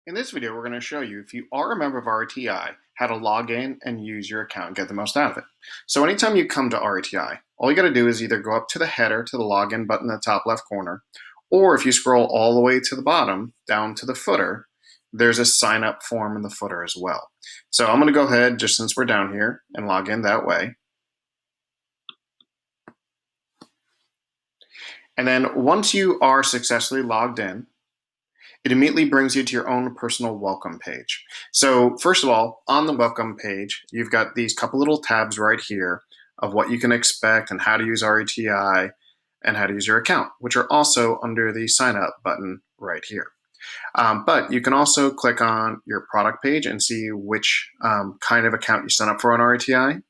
In this video, we're going to show you if you are a member of RTI, how to log in and use your account and get the most out of it. So anytime you come to RTI, all you got to do is either go up to the header to the login button in the top left corner, or if you scroll all the way to the bottom, down to the footer, there's a sign up form in the footer as well. So I'm going to go ahead, just since we're down here, and log in that way. And then once you are successfully logged in, it immediately brings you to your own personal welcome page. So first of all, on the welcome page, you've got these couple little tabs right here of what you can expect and how to use RETI and how to use your account, which are also under the sign up button right here. But you can also click on your product page and see which kind of account you sign up for on RETI.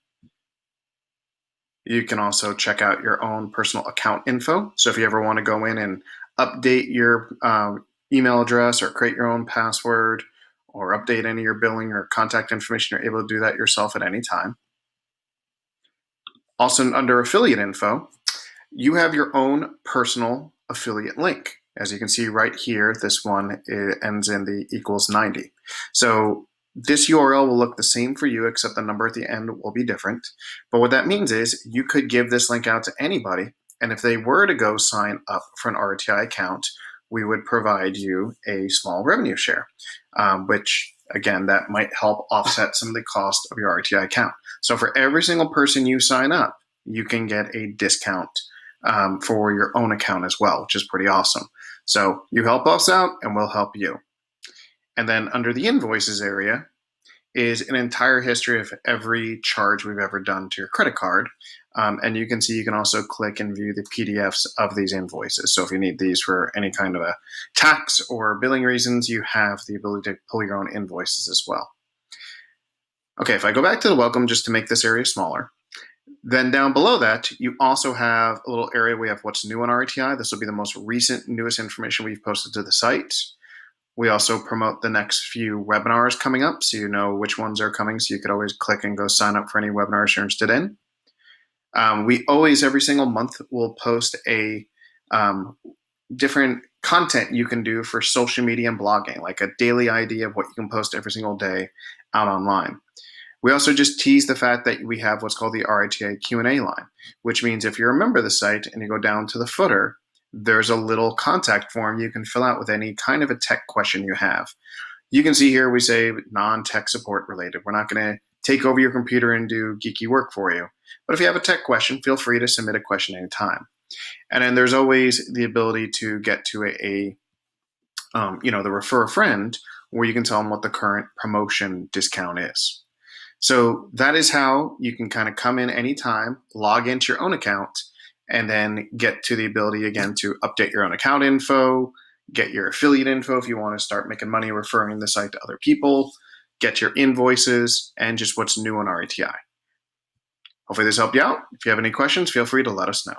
You can also check out your own personal account info. So if you ever want to go in and update your email address or create your own password or update any of your billing or contact information, you're able to do that yourself at any time. Also under affiliate info, you have your own personal affiliate link. As you can see right here, this one ends in the =90. So this URL will look the same for you, except the number at the end will be different. But what that means is you could give this link out to anybody, and if they were to go sign up for an RTI account, we would provide you a small revenue share, which again, that might help offset some of the cost of your RTI account. So for every single person you sign up, you can get a discount for your own account as well, which is pretty awesome. So you help us out and we'll help you. And then under the invoices area is an entire history of every charge we've ever done to your credit card. And you can see you can also click and view the PDFs of these invoices. So if you need these for any kind of a tax or billing reasons, you have the ability to pull your own invoices as well. Okay, if I go back to the welcome just to make this area smaller, then down below that, you also have a little area we have what's new on RTI. This will be the most recent, newest information we've posted to the site. We also promote the next few webinars coming up, so you know which ones are coming, so you could always click and go sign up for any webinars you're interested in. We always, every single month, will post a different content you can do for social media and blogging, like a daily idea of what you can post every single day out online. We also just tease the fact that we have what's called the RITA Q&A line, which means if you're a member of the site and you go down to the footer, there's a little contact form you can fill out with any kind of a tech question you have. You can see here we say non-tech support related. We're not going to take over your computer and do geeky work for you. But if you have a tech question, feel free to submit a question anytime. And then there's always the ability to get to the refer a friend, where you can tell them what the current promotion discount is. So that is how you can kind of come in anytime, log into your own account, and then get to the ability again to update your own account info, get your affiliate info if you want to start making money referring the site to other people, get your invoices, and just what's new on RETI. Hopefully this helped you out. If you have any questions, feel free to let us know.